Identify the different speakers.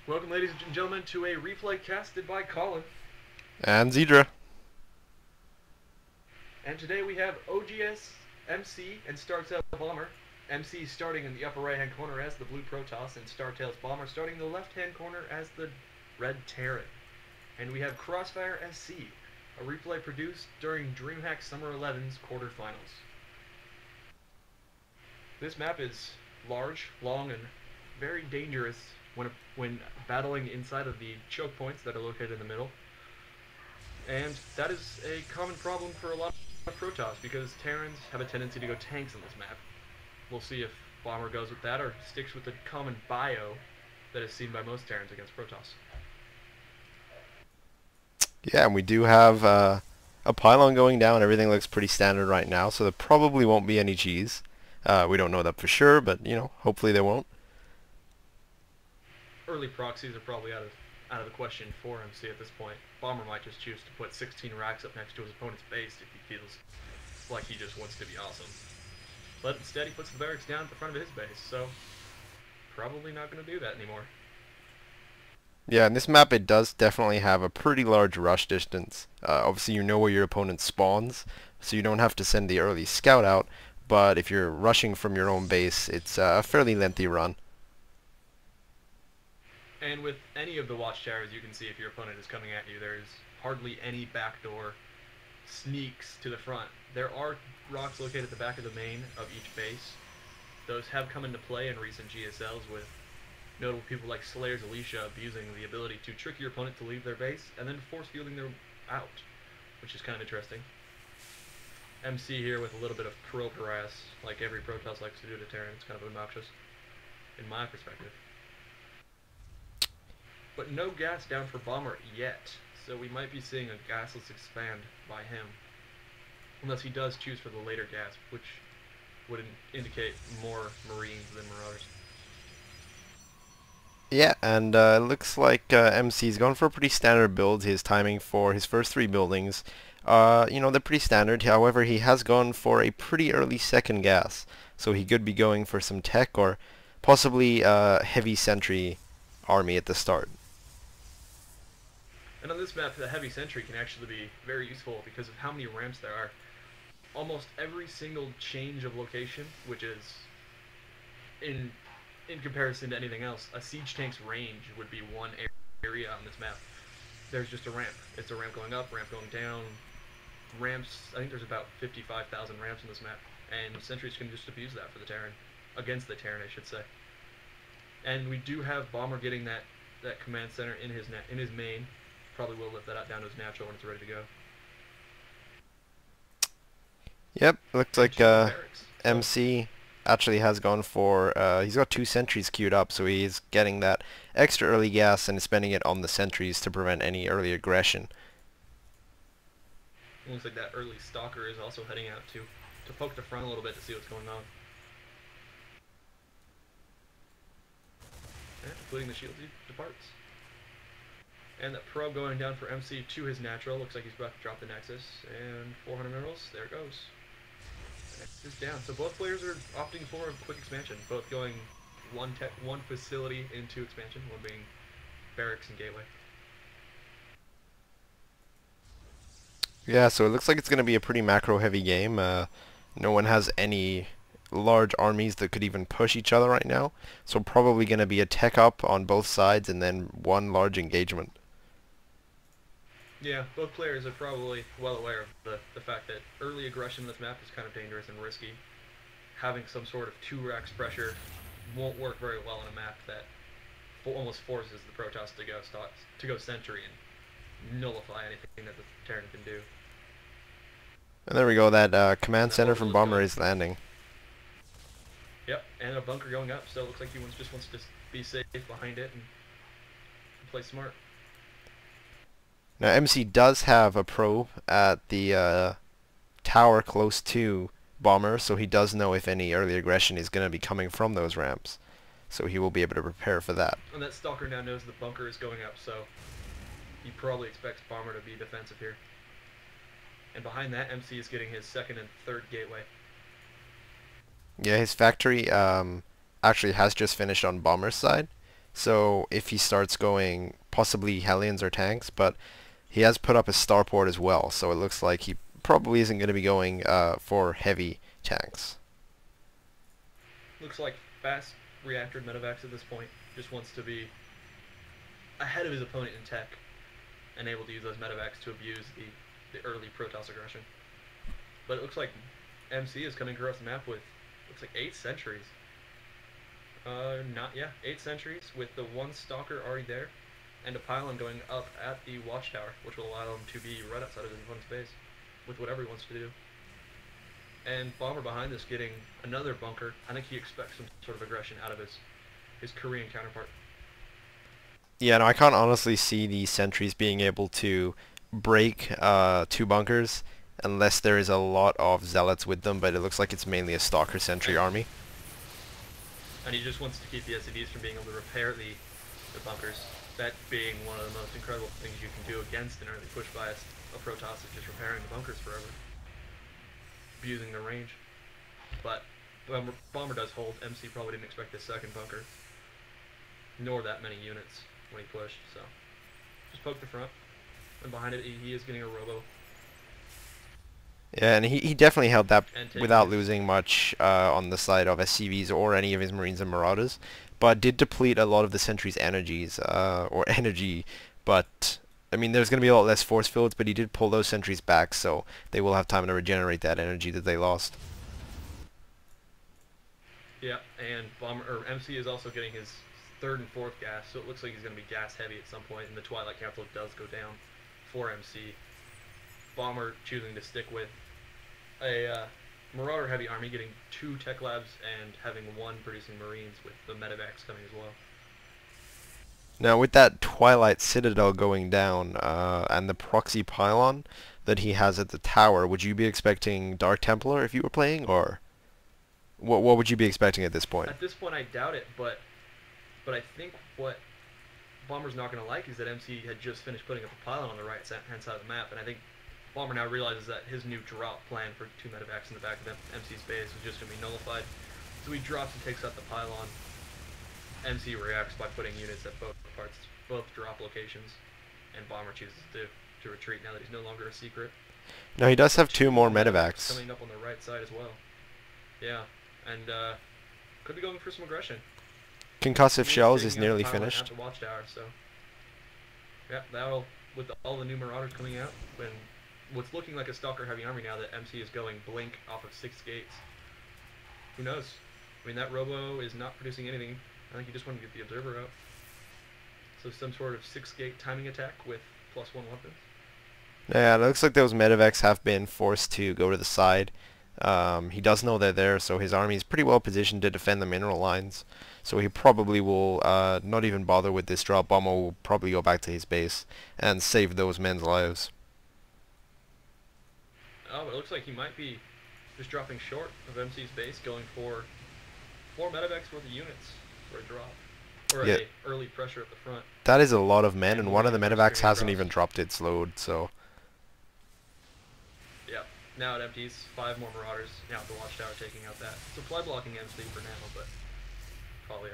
Speaker 1: Welcome, ladies and gentlemen, to a replay casted by Colin.
Speaker 2: And Zdra.
Speaker 1: And today we have oGsMC and StarTails Bomber. MC starting in the upper right-hand corner as the blue Protoss, and StarTails Bomber starting in the left-hand corner as the red Terran. And we have Crossfire SC, a replay produced during DreamHack Summer 11's quarterfinals. This map is large, long, and very dangerous when battling inside of the choke points that are located in the middle. And that is a common problem for a lot of Protoss, because Terrans have a tendency to go tanks on this map. We'll see if Bomber goes with that or sticks with the common bio that is seen by most Terrans against Protoss.
Speaker 2: Yeah, and we do have a pylon going down. Everything looks pretty standard right now, so there probably won't be any cheese. We don't know that for sure, but hopefully there won't.
Speaker 1: Early proxies are probably out of the question for MC at this point. Bomber might just choose to put 16 racks up next to his opponent's base if he feels like he just wants to be awesome. But instead he puts the barracks down at the front of his base, so probably not going to do that anymore.
Speaker 2: Yeah, in this map it does definitely have a pretty large rush distance. Obviously you know where your opponent spawns, so you don't have to send the early scout out, but if you're rushing from your own base, it's a fairly lengthy run.
Speaker 1: And with any of the watchtowers, you can see if your opponent is coming at you, there's hardly any backdoor sneaks to the front. There are rocks located at the back of the main of each base. Those have come into play in recent GSLs, with notable people like Slayer's Alicia abusing the ability to trick your opponent to leave their base and then force fielding them out, which is kind of interesting. MC here with a little bit of pro harass, like every Protoss likes to do to Terran. It's kind of obnoxious, in my perspective. But no gas down for Bomber yet, so we might be seeing a gasless expand by him. Unless he does choose for the later gas, which would indicate more Marines than Marauders.
Speaker 2: Yeah, and it looks like MC's gone for a pretty standard build. His timing for his first three buildings, they're pretty standard. However, he has gone for a pretty early second gas, so he could be going for some tech or possibly a heavy sentry army at the start.
Speaker 1: And on this map, the heavy sentry can actually be very useful because of how many ramps there are. Almost every single change of location, which is in comparison to anything else, a siege tank's range would be one area on this map. There's just a ramp. It's a ramp going up, ramp going down. Ramps, I think there's about 55,000 ramps on this map, and sentries can just abuse that for the Terran. Against the Terran, I should say. And we do have Bomber getting that command center in his main. Probably will lift that out down to his natural when it's ready to go.
Speaker 2: Yep, looks like MC actually has gone for, he's got two sentries queued up, so he's getting that extra early gas and is spending it on the sentries to prevent any early aggression.
Speaker 1: It looks like that early stalker is also heading out to poke the front a little bit to see what's going on. And including the shield departs. And that probe going down for MC to his natural. Looks like he's about to drop the Nexus. And 400 minerals. There it goes. The Nexus is down. So both players are opting for a quick expansion. Both going one facility into expansion. One being barracks and gateway.
Speaker 2: Yeah, so it looks like it's going to be a pretty macro-heavy game. No one has any large armies that could even push each other right now. So probably going to be a tech up on both sides and then one large engagement.
Speaker 1: Yeah, both players are probably well aware of the fact that early aggression in this map is kind of dangerous and risky. Having some sort of 2 racks pressure won't work very well on a map that almost forces the Protoss to go sentry and nullify anything that the Terran can do.
Speaker 2: And there we go, that command center from Bomber is landing.
Speaker 1: Yep, and a bunker going up, so it looks like he just wants to be safe behind it and play smart.
Speaker 2: Now MC does have a probe at the tower close to Bomber, so he does know if any early aggression is going to be coming from those ramps. So he will be able to prepare for that.
Speaker 1: And that stalker now knows the bunker is going up, so he probably expects Bomber to be defensive here. And behind that, MC is getting his second and third gateway.
Speaker 2: Yeah, his factory actually has just finished on Bomber's side, So if he starts going possibly Hellions or tanks, but he has put up a starport as well, so it looks like he probably isn't going to be going for heavy tanks.
Speaker 1: Looks like fast reactor medevacs at this point. Just wants to be ahead of his opponent in tech and able to use those medevacs to abuse the early Protoss aggression. But it looks like MC is coming across the map with, looks like 8 sentries. Yeah, 8 sentries with the 1 stalker already there, and a pylon going up at the watchtower, which will allow him to be right outside of his opponent's base with whatever he wants to do. And Bomber behind this getting another bunker. I think he expects some sort of aggression out of his Korean counterpart.
Speaker 2: Yeah, no, I can't honestly see the sentries being able to break 2 bunkers unless there is a lot of zealots with them, but it looks like it's mainly a stalker sentry army.
Speaker 1: And he just wants to keep the SCVs from being able to repair the bunkers. That being one of the most incredible things you can do against an early push bias. A Protoss is just repairing the bunkers forever, abusing the range. But Bomber does hold. MC probably didn't expect this second bunker, nor that many units when he pushed. So just poke the front, and behind it he is getting a robo.
Speaker 2: Yeah, and he definitely held that without losing much on the side of SCVs or any of his Marines and Marauders, but did deplete a lot of the sentries' energies, or energy, but I mean there's going to be a lot less force fields, but he did pull those sentries back, so they will have time to regenerate that energy that they lost.
Speaker 1: Yeah, and MC is also getting his 3rd and 4th gas, so it looks like he's going to be gas heavy at some point, and the Twilight Council does go down for MC. Bomber choosing to stick with a Marauder heavy army, getting 2 tech labs and having 1 producing Marines with the medevacs coming as well.
Speaker 2: Now with that Twilight Citadel going down and the proxy pylon that he has at the tower, would you be expecting Dark Templar if you were playing, or what would you be expecting at this point?
Speaker 1: At this point I doubt it, but I think what Bomber's not going to like is that MC had just finished putting up a pylon on the right hand side of the map, and I think Bomber now realizes that his new drop plan for 2 medevacs in the back of MC's base is just going to be nullified. So he drops and takes out the pylon. MC reacts by putting units at both drop locations, and Bomber chooses to retreat now that he's no longer a secret.
Speaker 2: Now he does have 2 more medevacs
Speaker 1: coming up on the right side as well. Yeah, and could be going for some aggression.
Speaker 2: Concussive Shells is nearly finished.
Speaker 1: At the watchtower, so yeah, that'll, with all the new Marauders coming out, when what's looking like a Stalker heavy army now that MC is going Blink off of 6 gates. Who knows? I mean, that Robo is not producing anything. I think he just wanted to get the Observer out. So some sort of 6-gate timing attack with +1 weapons.
Speaker 2: Yeah, it looks like those medevacs have been forced to go to the side. He does know they're there, so his army is pretty well positioned to defend the mineral lines. So he probably will not even bother with this drop. Bomber will probably go back to his base and save those men's lives.
Speaker 1: Oh, but it looks like he might be just dropping short of MC's base, going for 4 medevacs worth of units for a drop. Or
Speaker 2: yeah.
Speaker 1: a early pressure at the front.
Speaker 2: That is a lot of men, and one of the medevacs hasn't even dropped its load, so...
Speaker 1: Yeah, now it empties, 5 more Marauders, now at the watchtower taking out that. Supply blocking MC for now, but probably